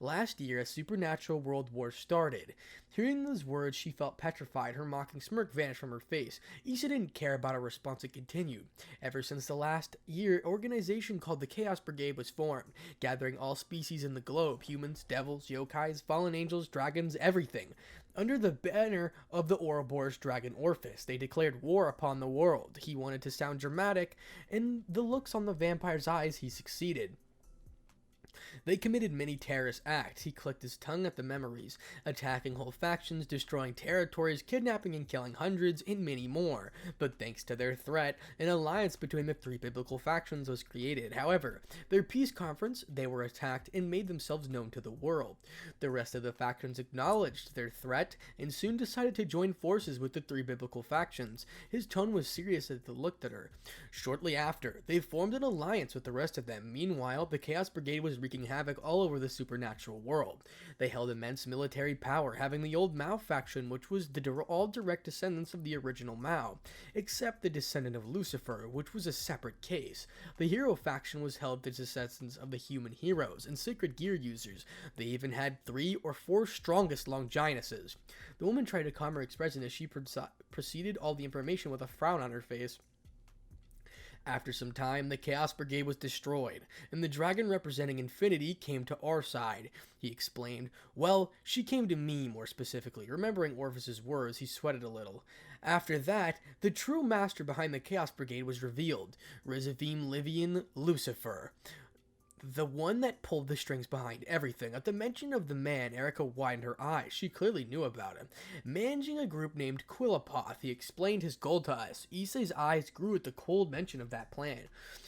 Last year, a supernatural world war started. Hearing those words, she felt petrified. Her mocking smirk vanished from her face. Issei didn't care about her response and continued. Ever since the last year, an organization called the Chaos Brigade was formed, gathering all species in the globe, humans, devils, yokais, fallen angels, dragons, everything. Under the banner of the Ouroboros dragon Orphis, they declared war upon the world. He wanted to sound dramatic, and the looks on the vampire's eyes, he succeeded. They committed many terrorist acts. He clicked his tongue at the memories, attacking whole factions, destroying territories, kidnapping and killing hundreds, and many more. But thanks to their threat, an alliance between the three biblical factions was created. However, their peace conference, they were attacked and made themselves known to the world. The rest of the factions acknowledged their threat and soon decided to join forces with the three biblical factions. His tone was serious as they looked at her. Shortly after, they formed an alliance with the rest of them. Meanwhile, the Chaos Brigade was wreaking havoc all over the supernatural world. They held immense military power, having the old Mao faction, which was all direct descendants of the original Mao, except the descendant of Lucifer, which was a separate case. The hero faction was held the descendants of the human heroes and sacred gear users. They even had 3 or 4 strongest Longinuses. The woman tried to calm her expression as she proceeded all the information with a frown on her face. After some time, the Chaos Brigade was destroyed, and the dragon representing Infinity came to our side, he explained. Well, she came to me, more specifically. Remembering Orpheus's words, he sweated a little. After that, the true master behind the Chaos Brigade was revealed, Rizavim Livian Lucifer. The one that pulled the strings behind everything. At the mention of the man, Erica widened her eyes. She clearly knew about him. Managing a group named Quillapoth, he explained his goal to us. Issei's eyes grew at the cold mention of that plan.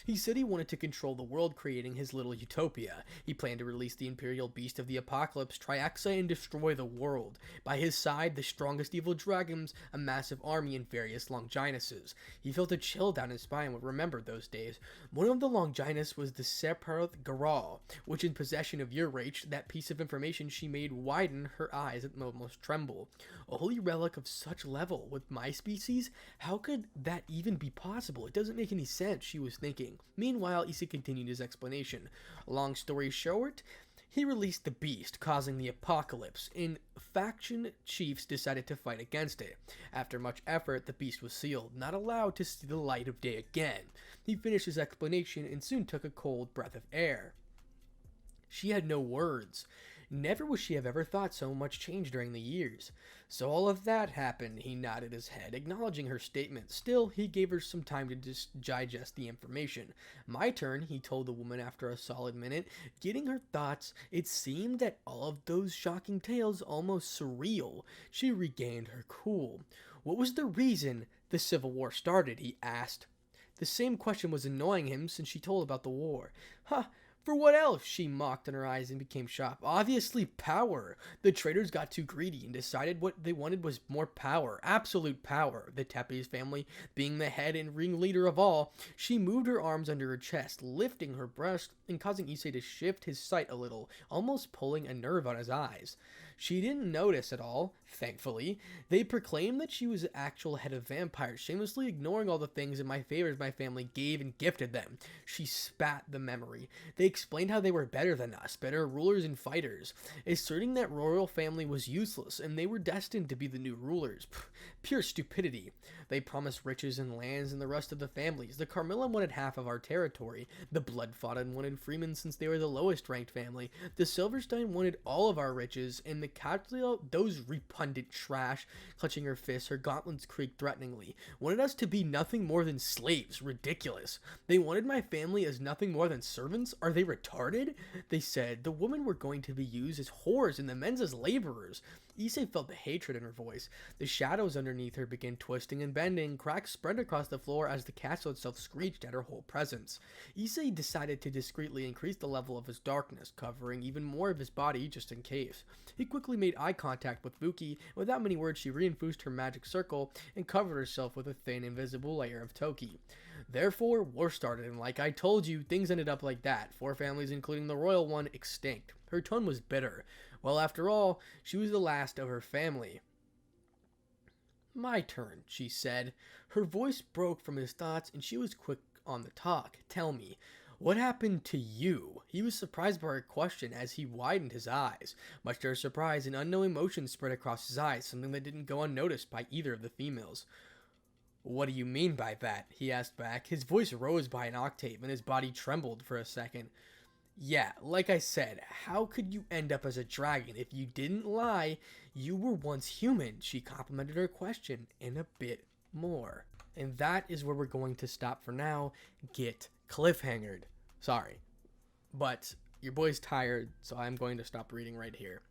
He said he wanted to control the world, creating his little utopia. He planned to release the Imperial Beast of the Apocalypse, Triaxa, and destroy the world. By his side, the strongest evil dragons, a massive army, and various Longinuses. He felt a chill down his spine when remembered those days. One of the Longinus was the Sephiroth Garal, which in possession of your reach, that piece of information she made widen her eyes and almost tremble. A holy relic of such level with my species? How could that even be possible? It doesn't make any sense, she was thinking. Meanwhile, Issei continued his explanation. Long story short, he released the beast, causing the apocalypse, and faction chiefs decided to fight against it. After much effort, the beast was sealed, not allowed to see the light of day again. He finished his explanation and soon took a cold breath of air. She had no words. Never would she have ever thought so much changed during the years. So all of that happened, he nodded his head, acknowledging her statement. Still, he gave her some time to digest the information. My turn, he told the woman after a solid minute. Getting her thoughts, it seemed that all of those shocking tales almost surreal. She regained her cool. What was the reason the Civil War started, he asked. The same question was annoying him since she told about the war. Huh, for what else? She mocked, and her eyes became sharp. Obviously, power. The traitors got too greedy and decided what they wanted was more power. Absolute power. The Tepes family being the head and ringleader of all. She moved her arms under her chest, lifting her breast and causing Issei to shift his sight a little, almost pulling a nerve on his eyes. She didn't notice at all, thankfully. They proclaimed that she was the actual head of vampires, shamelessly ignoring all the things and my favors my family gave and gifted them. She spat the memory. They explained how they were better than us, better rulers and fighters, asserting that royal family was useless and they were destined to be the new rulers. Pure stupidity. They promised riches and lands and the rest of the families. The Carmilla wanted half of our territory. The Bloodfodden wanted freemen since they were the lowest ranked family. The Silverstein wanted all of our riches, and the Cautio, those repugnant trash, clutching her fists, her gauntlets creaked threateningly, wanted us to be nothing more than slaves. Ridiculous. They wanted my family as nothing more than servants? Are they retarded? They said the women were going to be used as whores and the men as laborers. Issei felt the hatred in her voice. The shadows underneath her began twisting and bending. Cracks spread across the floor as the castle itself screeched at her whole presence. Issei decided to discreetly increase the level of his darkness, covering even more of his body just in case. He quickly made eye contact with Fuki, and without many words she reinfused her magic circle and covered herself with a thin invisible layer of Toki. Therefore, war started, and like I told you, things ended up like that. 4 families, including the royal one, extinct. Her tone was bitter. Well, after all, she was the last of her family. My turn, she said. Her voice broke from his thoughts, and she was quick on the talk. Tell me, what happened to you? He was surprised by her question as he widened his eyes. Much to her surprise, an unknown emotion spread across his eyes, something that didn't go unnoticed by either of the females. What do you mean by that? He asked back. His voice rose by an octave, and his body trembled for a second. Yeah, like I said, how could you end up as a dragon? If you didn't lie, you were once human. She complimented her question in a bit more. And that is where we're going to stop for now. Get cliffhangered. Sorry, but your boy's tired, so I'm going to stop reading right here.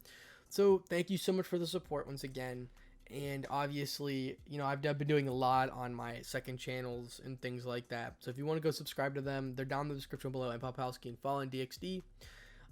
So thank you so much for the support once again. And obviously, you know, I've been doing a lot on my second channels and things like that. So if you want to go subscribe to them, they're down in the description below. And Popowski and Fallen DXD.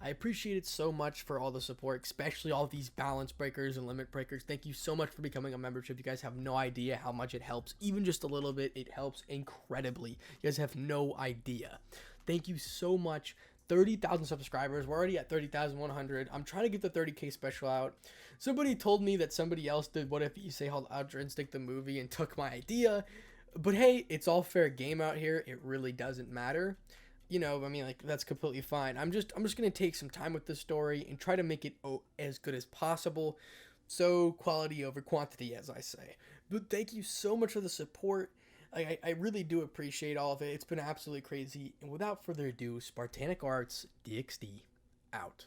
I appreciate it so much for all the support, especially all these balance breakers and limit breakers. Thank you so much for becoming a membership. You guys have no idea how much it helps. Even just a little bit, it helps incredibly. You guys have no idea. Thank you so much. 30,000 subscribers. We're already at 30,100. I'm trying to get the 30K special out. Somebody told me that somebody else did What If Issei Held Ultra Instinct the movie and took my idea. But hey, it's all fair game out here. It really doesn't matter. You know, I mean, like, that's completely fine. I'm just going to take some time with this story and try to make it as good as possible. So, quality over quantity, as I say. But thank you so much for the support. I really do appreciate all of it. It's been absolutely crazy. And without further ado, Spartanic Arts DXD out.